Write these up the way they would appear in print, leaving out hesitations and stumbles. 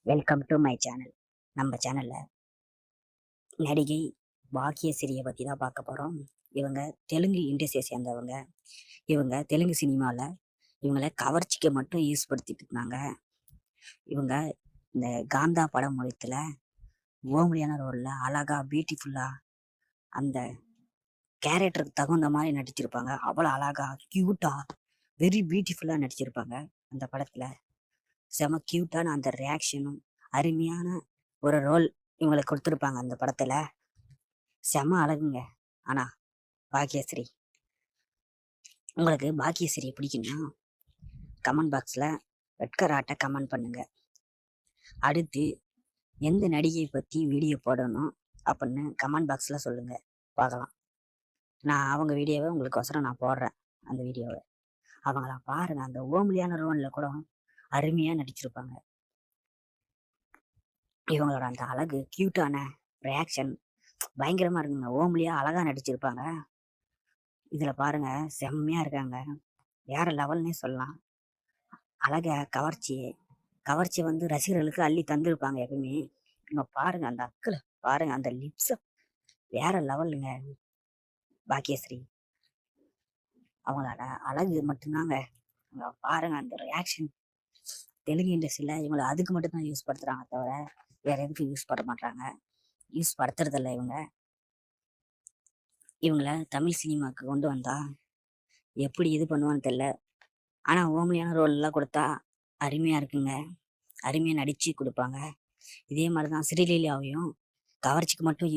Welcome to my channel. நம்ம சேனல்ல நடிகை பாக்கியஸ்ரீயை பற்றி தான் பார்க்க போகிறோம். இவங்க தெலுங்கு இண்டஸ்ட்ரியை சேர்ந்தவங்க. இவங்க தெலுங்கு சினிமாவில் இவங்கள கவர்ச்சிக்கு மட்டும் யூஸ் படுத்திட்டு இருந்தாங்க. இவங்க இந்த காந்தா படம் மூலத்தில் ஓமலியான ரோலில் அழகா பியூட்டிஃபுல்லாக அந்த கேரக்டருக்கு தகுந்த மாதிரி நடிச்சிருப்பாங்க. அவ்வளோ அழகா க்யூட்டாக வெரி பியூட்டிஃபுல்லாக நடிச்சிருப்பாங்க. அந்த படத்தில் செம க்யூட்டான அந்த ரியாக்ஷனும் அருமையான ஒரு ரோல் இவங்களுக்கு கொடுத்துருப்பாங்க அந்த படத்தில். செம அழகுங்க. ஆனா பாக்கியஸ்ரீ, உங்களுக்கு பாக்கியஸ்ரீ பிடிக்குன்னா கமெண்ட் பாக்ஸில் ரெட்கராட்டை கமெண்ட் பண்ணுங்க. அடுத்து எந்த நடிகை பற்றி வீடியோ போடணும் அப்படின்னு கமெண்ட் பாக்ஸில் சொல்லுங்க, பார்க்கலாம். நான் அவங்க வீடியோவை உங்களுக்கோசரம் நான் போடுறேன். அந்த வீடியோவை அவங்கள பாருங்க. அந்த ஓம்லியான ரோலில் கூட அருமையாக நடிச்சிருப்பாங்க. இவங்களோட அந்த அழகு க்யூட்டான ரியாக்ஷன் பயங்கரமா இருக்குங்க. ஓம்லியா அழகா நடிச்சிருப்பாங்க. இதுல பாருங்க, செம்மையா இருக்காங்க. வேற லெவல்னே சொல்லலாம். அழக கவர்ச்சி வந்து ரசிகர்களுக்கு அள்ளி தந்திருப்பாங்க எப்பவுமே. இங்க பாருங்க, அந்த அக்குல பாருங்க, அந்த லிப்ஸ் வேற லெவலுங்க. பாக்கியஸ்ரீ அவங்களோட அழகு மட்டும்தாங்க. இங்க பாருங்க, அந்த ரியாக்ஷன் தெலுங்கு இண்டஸ்ட்ரியில இவங்களை அதுக்கு மட்டும்தான் யூஸ் படுத்துறாங்க, தவிர வேற எதுக்கு யூஸ் பண்ண மாட்டாங்க. யூஸ் படுத்துறதில்ல. இவங்கள தமிழ் சினிமாவுக்கு கொண்டு வந்தா எப்படி இது பண்ணுவான்னு தெரியல. ஆனா ஓம்லியான ரோல் எல்லாம் கொடுத்தா அருமையா இருக்குங்க. அருமையா நடிச்சு கொடுப்பாங்க. இதே மாதிரிதான் ஸ்ரீலீலாவையும் கவர்ச்சிக்கு மட்டும்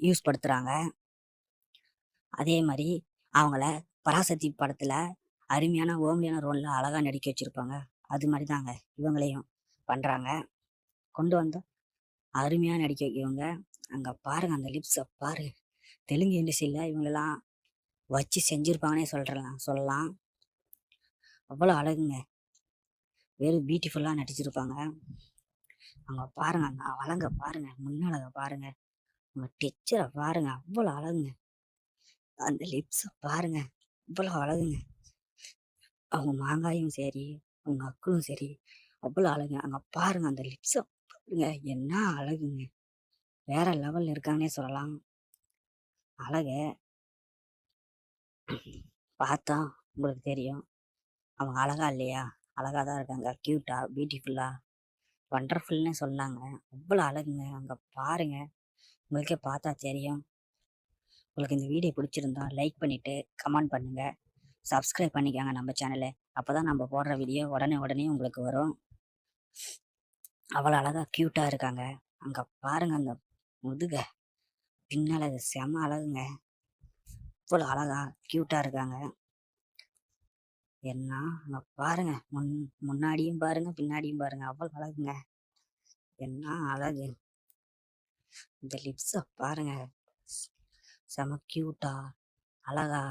யூஸ் படுத்துறாங்க. அதே மாதிரி அவங்கள பராசக்தி படத்துல அருமையான ஓம்லியான ரோல்ல அழகா நடிக்க வச்சிருப்பாங்க. அது மாதிரி தாங்க இவங்களையும் பண்றாங்க. கொண்டு வந்த அருமையா நடிக்க வைக்கவங்க. அங்க பாருங்க, அந்த லிப்ஸை பாரு. தெலுங்கு இண்டஸ்ட்ரியில இவங்களெல்லாம் வச்சு செஞ்சிருப்பாங்கன்னே சொல்லலாம். அவ்வளோ அழகுங்க. வெரி பியூட்டிஃபுல்லா நடிச்சிருப்பாங்க. அங்க பாருங்க, அந்த அழக பாருங்க, முன்னழக பாருங்க, உங்க டெக்சரை பாருங்க, அவ்வளோ அழகுங்க. அந்த லிப்ஸை பாருங்க, அவ்வளோ அழகுங்க. அவங்க மாங்காயும் சரி, அவங்க அக்களும் சரி, அவ்வளோ அழகுங்க. அங்க பாருங்க, அந்த லிப்ஸை பாருங்க, என்ன அழகுங்க. வேற லெவல்ல இருக்காங்கன்னே சொல்லலாம். அழக பார்த்தா உங்களுக்கு தெரியும் அவங்க அழகா இல்லையா. அழகா தான் இருக்காங்க. கியூட்டா, பியூட்டிஃபுல்லா, வண்டர்ஃபுல்னு சொன்னாங்க. அவ்வளோ அழகுங்க. அங்க பாருங்க, உங்களுக்கே பார்த்தா தெரியும். உங்களுக்கு இந்த வீடியோ பிடிச்சிருந்தா லைக் பண்ணிட்டு கமெண்ட் பண்ணுங்க. சப்ஸ்கிரைப் பண்ணிக்கோங்க நம்ம சேனலை. அப்போதான் நம்ம போடுற வீடியோ உடனே உங்களுக்கு வரும். அவ்வளோ அழகா க்யூட்டாக இருக்காங்க. அங்கே பாருங்க, அந்த முதுக பின்னழகு செம அழகுங்க. இவ்வளோ அழகா க்யூட்டாக இருக்காங்க. என்ன அங்கே பாருங்க, முன்னாடியும் பாருங்க, பின்னாடியும் பாருங்க, அவ்வளோ அழகுங்க. என்ன அழகு. இந்த லிப்ஸை பாருங்க, செம க்யூட்டா அழகா.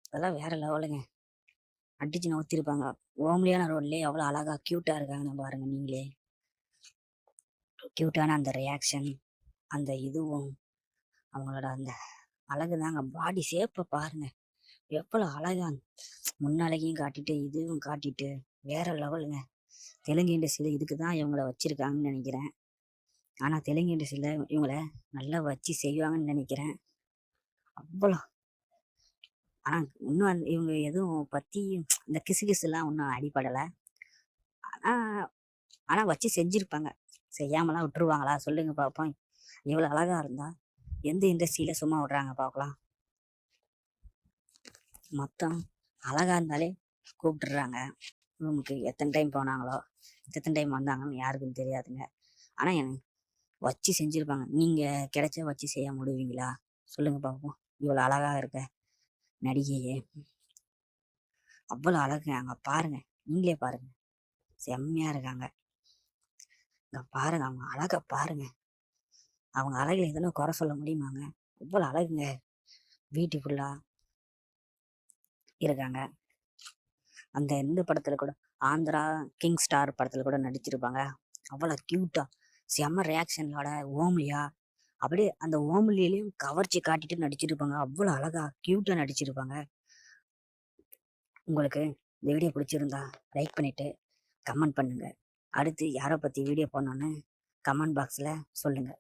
அதெல்லாம் வேற லெவலுங்க. அடிச்சு நவுத்திருப்பாங்க. ஓம்லியான ரோல்லே அவ்வளோ அழகா க்யூட்டா இருக்காங்க பாருங்க. நீங்களே க்யூட்டான அந்த ரியாக்ஷன், அந்த இதுவும் அவங்களோட அந்த அழகு தாங்க. பாடி ஷேப்பை பாருங்க, எவ்வளோ அழகா முன்னழகையும் காட்டிட்டு இதுவும் காட்டிட்டு வேற லெவலுங்க. தெலுங்கு இண்டஸ்ட்ரியில இதுக்கு தான் இவங்கள வச்சிருக்காங்கன்னு நினைக்கிறேன். ஆனால் தெலுங்கு இண்டஸ்ட்ரியில இவங்கள நல்லா வச்சு செய்வாங்கன்னு நினைக்கிறேன். அவ்வளோ. ஆனால் இன்னும் இவங்க எதுவும் பற்றி இந்த கிசுகிசுலாம் ஒன்றும் அடிப்படலை. ஆனால் வச்சு செஞ்சுருப்பாங்க. செய்யாமலாம் விட்டுருவாங்களா சொல்லுங்க பார்ப்போம். இவ்வளோ அழகா இருந்தா எந்த இண்டஸ்ட்ரியில சும்மா விடுறாங்க பார்க்கலாம். மொத்தம் அழகா இருந்தாலே கூப்பிட்டுறாங்க ரூமுக்கு. எத்தனை டைம் போனாங்களோ, எத்தனை டைம் வந்தாங்கன்னு யாருக்கும் தெரியாதுங்க. ஆனால் எனக்கு வச்சு செஞ்சுருப்பாங்க. நீங்கள் கிடைச்சா வச்சு செய்ய முடியுவீங்களா சொல்லுங்க பார்ப்போம். இவ்வளோ அழகா இருக்க நடிகையே அவ்வளோ அழகுங்க. அங்கே பாருங்க, நீங்களே பாருங்க, செம்மையா இருக்காங்க. இங்க பாருங்க, அவங்க அழகை பாருங்க. அவங்க அழகுல எதனா குறை சொல்ல முடியுமாங்க? அவ்வளோ அழகுங்க. பியூட்டிஃபுல்லா இருக்காங்க. அந்த இந்த படத்துல கூட ஆந்திரா கிங் ஸ்டார் படத்துல கூட நடிச்சிருப்பாங்க. அவ்வளோ க்யூட்டா செம்ம ரியாக்ஷனோட ஓம்லியா அப்படியே அந்த ஓம்லியிலையும் கவர்ச்சி காட்டிட்டு நடிச்சிருப்பாங்க. அவ்வளோ அழகா க்யூட்டா நடிச்சிருப்பாங்க. உங்களுக்கு இந்த வீடியோ பிடிச்சிருந்தா லைக் பண்ணிட்டு கமெண்ட் பண்ணுங்க. அடுத்து யாரை பற்றி வீடியோ போடணுன்னு கமெண்ட் பாக்ஸில் சொல்லுங்கள்.